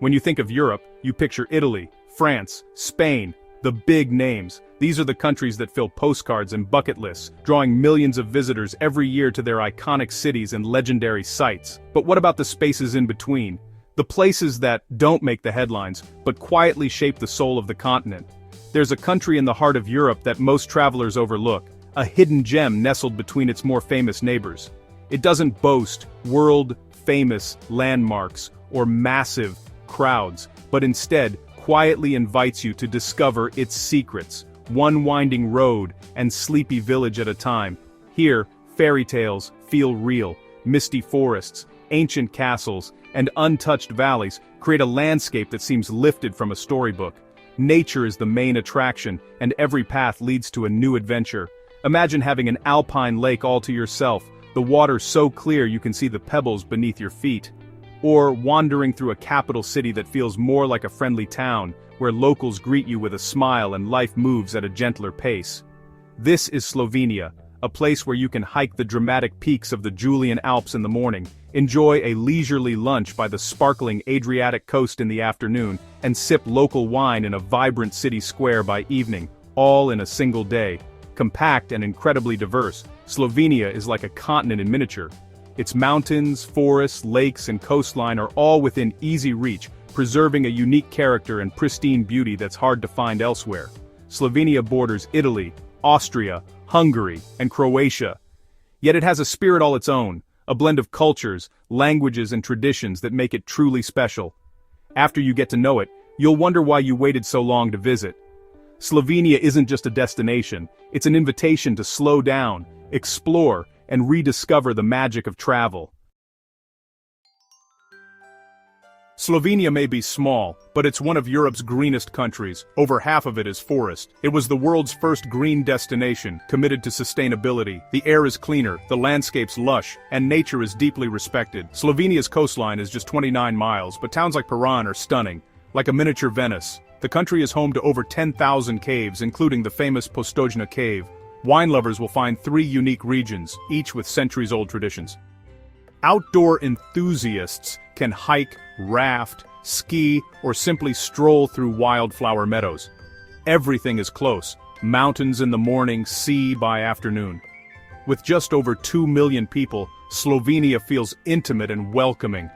When you think of Europe, you picture Italy, France, Spain, the big names. These are the countries that fill postcards and bucket lists, drawing millions of visitors every year to their iconic cities and legendary sites. But what about the spaces in between? The places that don't make the headlines, but quietly shape the soul of the continent. There's a country in the heart of Europe that most travelers overlook, a hidden gem nestled between its more famous neighbors. It doesn't boast world-famous landmarks or massive crowds, but instead quietly invites you to discover its secrets, one winding road and sleepy village at a time. Here, fairy tales feel real, misty forests, ancient castles, and untouched valleys create a landscape that seems lifted from a storybook. Nature is the main attraction, and every path leads to a new adventure. Imagine having an alpine lake all to yourself, the water so clear you can see the pebbles beneath your feet. Or wandering through a capital city that feels more like a friendly town, where locals greet you with a smile and life moves at a gentler pace. This is Slovenia, a place where you can hike the dramatic peaks of the Julian Alps in the morning, enjoy a leisurely lunch by the sparkling Adriatic coast in the afternoon, and sip local wine in a vibrant city square by evening, all in a single day. Compact and incredibly diverse, Slovenia is like a continent in miniature. Its mountains, forests, lakes, and coastline are all within easy reach, preserving a unique character and pristine beauty that's hard to find elsewhere. Slovenia borders Italy, Austria, Hungary, and Croatia. Yet it has a spirit all its own, a blend of cultures, languages, and traditions that make it truly special. After you get to know it, you'll wonder why you waited so long to visit. Slovenia isn't just a destination, it's an invitation to slow down, explore, and rediscover the magic of travel. Slovenia may be small, but it's one of Europe's greenest countries. Over half of it is forest. It was the world's first green destination, committed to sustainability. The air is cleaner, the landscape's lush, and nature is deeply respected. Slovenia's coastline is just 29 miles, but towns like Piran are stunning, like a miniature Venice. The country is home to over 10,000 caves, including the famous Postojna cave. Wine lovers will find 3 unique regions, each with centuries-old traditions. Outdoor enthusiasts can hike, raft, ski, or simply stroll through wildflower meadows. Everything is close, mountains in the morning, sea by afternoon. With just over 2 million people, Slovenia feels intimate and welcoming.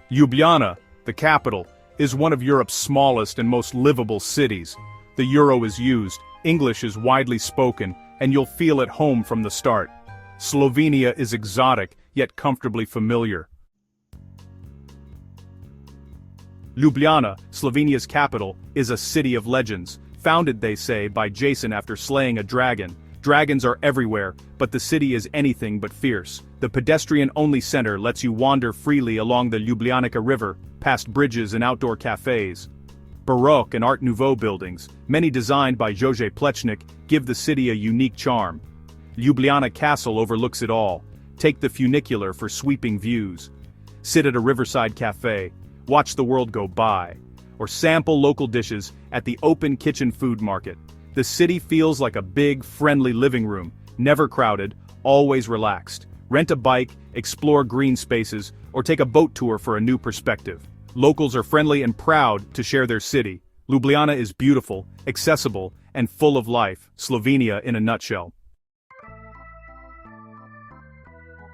Ljubljana, the capital, is one of Europe's smallest and most livable cities. The euro is used, English is widely spoken, and you'll feel at home from the start. Slovenia is exotic, yet comfortably familiar. Ljubljana, Slovenia's capital, is a city of legends, founded, they say, by Jason after slaying a dragon. Dragons are everywhere, but the city is anything but fierce. The pedestrian-only center lets you wander freely along the Ljubljanica River, past bridges and outdoor cafes. Baroque and Art Nouveau buildings, many designed by Jože Plečnik, give the city a unique charm. Ljubljana Castle overlooks it all. Take the funicular for sweeping views. Sit at a riverside cafe, watch the world go by, or sample local dishes at the open kitchen food market. The city feels like a big, friendly living room, never crowded, always relaxed. Rent a bike, explore green spaces, or take a boat tour for a new perspective. Locals are friendly and proud to share their city. Ljubljana is beautiful, accessible, and full of life. Slovenia in a nutshell.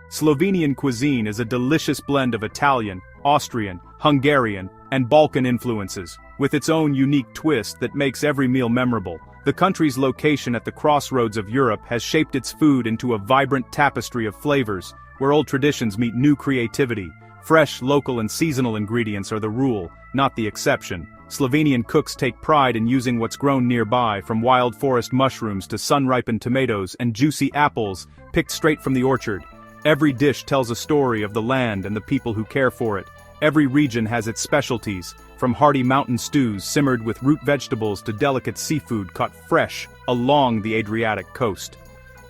Slovenian cuisine is a delicious blend of Italian, Austrian, Hungarian, and Balkan influences, with its own unique twist that makes every meal memorable. The country's location at the crossroads of Europe has shaped its food into a vibrant tapestry of flavors, where old traditions meet new creativity. Fresh, local, and seasonal ingredients are the rule, not the exception. Slovenian cooks take pride in using what's grown nearby, from wild forest mushrooms to sun-ripened tomatoes and juicy apples, picked straight from the orchard. Every dish tells a story of the land and the people who care for it. Every region has its specialties, from hearty mountain stews simmered with root vegetables to delicate seafood caught fresh along the Adriatic coast.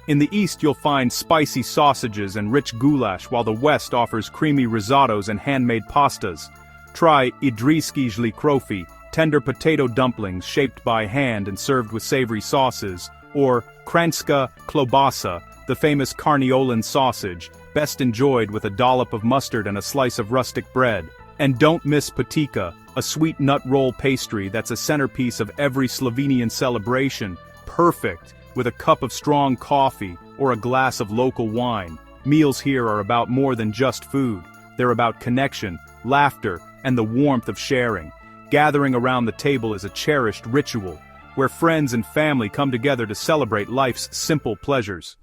In the east you'll find spicy sausages and rich goulash, while the west offers creamy risottos and handmade pastas. Try idriski krofi, tender potato dumplings shaped by hand and served with savory sauces, or kranjska klobasa, the famous Carniolan sausage, best enjoyed with a dollop of mustard and a slice of rustic bread. And don't miss patika, a sweet nut roll pastry that's a centerpiece of every Slovenian celebration, perfect with a cup of strong coffee or a glass of local wine. Meals here are about more than just food. They're about connection, laughter, and the warmth of sharing. Gathering around the table is a cherished ritual, where friends and family come together to celebrate life's simple pleasures.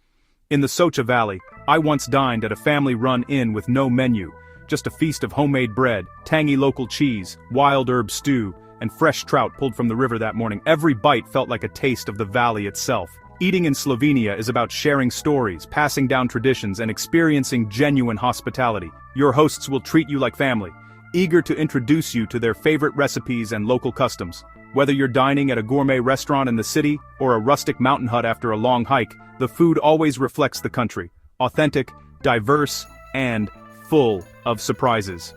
In the Socha Valley, I once dined at a family-run inn with no menu, just a feast of homemade bread, tangy local cheese, wild herb stew, and fresh trout pulled from the river that morning. Every bite felt like a taste of the valley itself. Eating in Slovenia is about sharing stories, passing down traditions, and experiencing genuine hospitality. Your hosts will treat you like family, eager to introduce you to their favorite recipes and local customs. Whether you're dining at a gourmet restaurant in the city or a rustic mountain hut after a long hike, the food always reflects the country. Authentic, diverse, and full of surprises.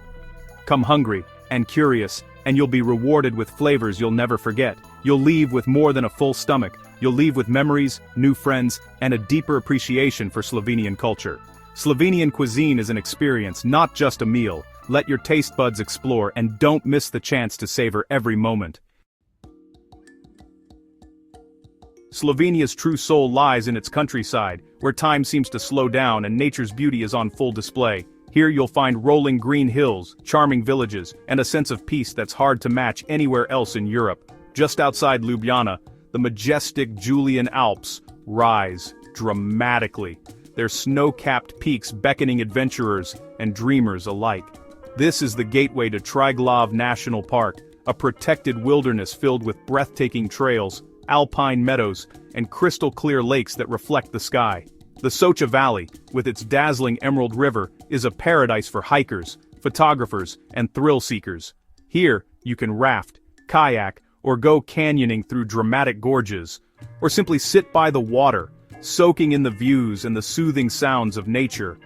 Come hungry and curious, and you'll be rewarded with flavors you'll never forget. You'll leave with more than a full stomach. You'll leave with memories, new friends, and a deeper appreciation for Slovenian culture. Slovenian cuisine is an experience, not just a meal. Let your taste buds explore and don't miss the chance to savor every moment. Slovenia's true soul lies in its countryside, where time seems to slow down and nature's beauty is on full display. Here you'll find rolling green hills, charming villages, and a sense of peace that's hard to match anywhere else in Europe. Just outside Ljubljana, the majestic Julian Alps rise dramatically, their snow-capped peaks beckoning adventurers and dreamers alike. This is the gateway to Triglav National Park, a protected wilderness filled with breathtaking trails, alpine meadows, and crystal-clear lakes that reflect the sky. The Socha Valley, with its dazzling Emerald River, is a paradise for hikers, photographers, and thrill-seekers. Here, you can raft, kayak, or go canyoning through dramatic gorges, or simply sit by the water, soaking in the views and the soothing sounds of nature.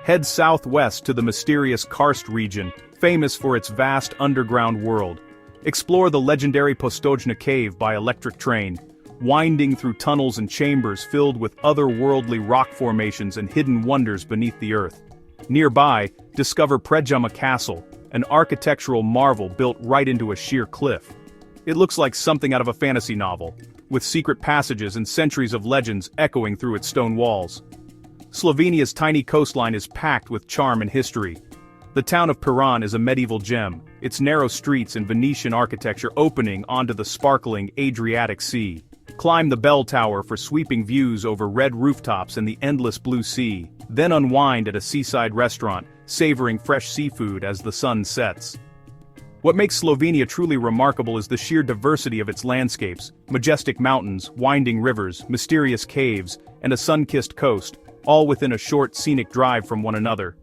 Head southwest to the mysterious karst region, famous for its vast underground world. Explore the legendary Postojna Cave by electric train, winding through tunnels and chambers filled with otherworldly rock formations and hidden wonders beneath the earth. Nearby, discover Predjama Castle, an architectural marvel built right into a sheer cliff. It looks like something out of a fantasy novel, with secret passages and centuries of legends echoing through its stone walls. Slovenia's tiny coastline is packed with charm and history. The town of Piran is a medieval gem, its narrow streets and Venetian architecture opening onto the sparkling Adriatic Sea. Climb the bell tower for sweeping views over red rooftops and the endless blue sea, then unwind at a seaside restaurant, savoring fresh seafood as the sun sets. What makes Slovenia truly remarkable is the sheer diversity of its landscapes: majestic mountains, winding rivers, mysterious caves, and a sun-kissed coast, all within a short scenic drive from one another.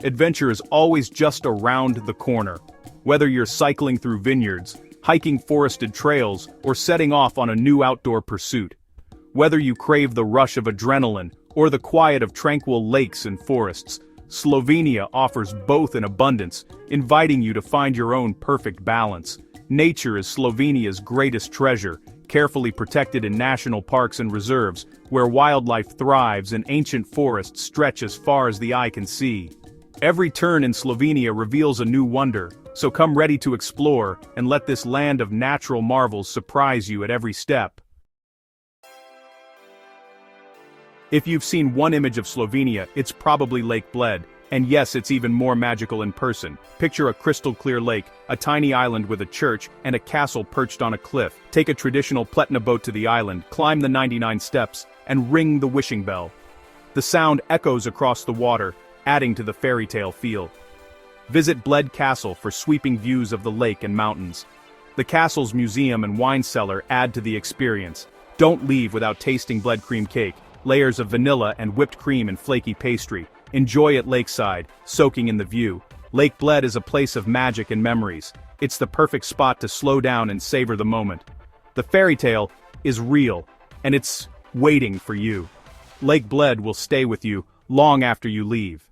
Adventure is always just around the corner. Whether you're cycling through vineyards, hiking forested trails, or setting off on a new outdoor pursuit. Whether you crave the rush of adrenaline or the quiet of tranquil lakes and forests, Slovenia offers both in abundance, inviting you to find your own perfect balance. Nature is Slovenia's greatest treasure, carefully protected in national parks and reserves, where wildlife thrives and ancient forests stretch as far as the eye can see. Every turn in Slovenia reveals a new wonder, so come ready to explore and let this land of natural marvels surprise you at every step. If you've seen one image of Slovenia, it's probably Lake Bled, and yes, it's even more magical in person. Picture a crystal-clear lake, a tiny island with a church, and a castle perched on a cliff. Take a traditional Pletna boat to the island, climb the 99 steps, and ring the wishing bell. The sound echoes across the water, adding to the fairy tale feel. Visit Bled Castle for sweeping views of the lake and mountains. The castle's museum and wine cellar add to the experience. Don't leave without tasting Bled cream cake, layers of vanilla and whipped cream and flaky pastry. Enjoy it lakeside, soaking in the view. Lake Bled is a place of magic and memories. It's the perfect spot to slow down and savor the moment. The fairy tale is real, and it's waiting for you. Lake Bled will stay with you long after you leave.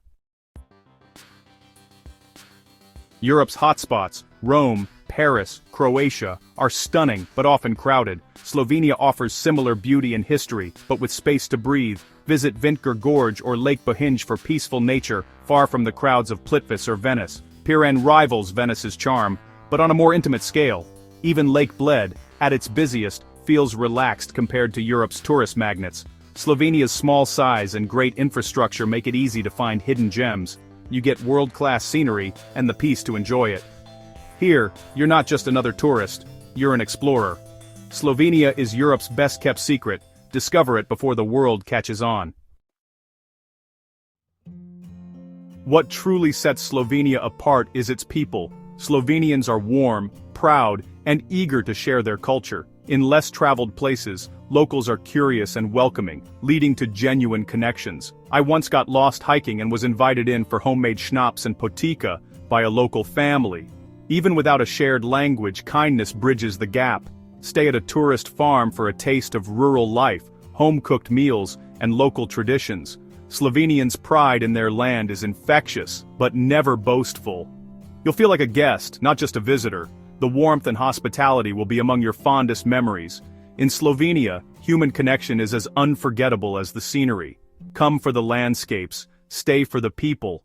Europe's hotspots, Rome, Paris, Croatia, are stunning but often crowded. Slovenia offers similar beauty and history, but with space to breathe. Visit Vintgar Gorge or Lake Bohinj for peaceful nature, far from the crowds of Plitvice or Venice. Piran rivals Venice's charm, but on a more intimate scale. Even Lake Bled, at its busiest, feels relaxed compared to Europe's tourist magnets. Slovenia's small size and great infrastructure make it easy to find hidden gems. You get world-class scenery and the peace to enjoy it. Here, you're not just another tourist, you're an explorer. Slovenia is Europe's best-kept secret. Discover it before the world catches on. What truly sets Slovenia apart is its people. Slovenians are warm, proud, and eager to share their culture. In less traveled places, locals are curious and welcoming, leading to genuine connections. I once got lost hiking and was invited in for homemade schnapps and potica by a local family. Even without a shared language, kindness bridges the gap. Stay at a tourist farm for a taste of rural life, home-cooked meals, and local traditions. Slovenians' pride in their land is infectious, but never boastful. You'll feel like a guest, not just a visitor. The warmth and hospitality will be among your fondest memories. In Slovenia, human connection is as unforgettable as the scenery. Come for the landscapes, stay for the people.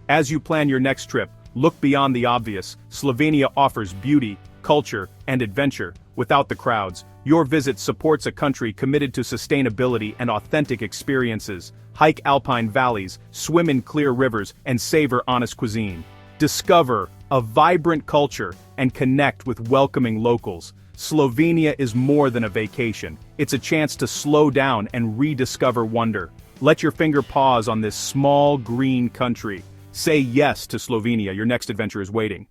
As you plan your next trip, look beyond the obvious. Slovenia offers beauty, culture, and adventure. Without the crowds, your visit supports a country committed to sustainability and authentic experiences. Hike alpine valleys, swim in clear rivers, and savor honest cuisine. Discover a vibrant culture and connect with welcoming locals. Slovenia is more than a vacation. It's a chance to slow down and rediscover wonder. Let your finger pause on this small green country. Say yes to Slovenia. Your next adventure is waiting.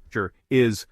Is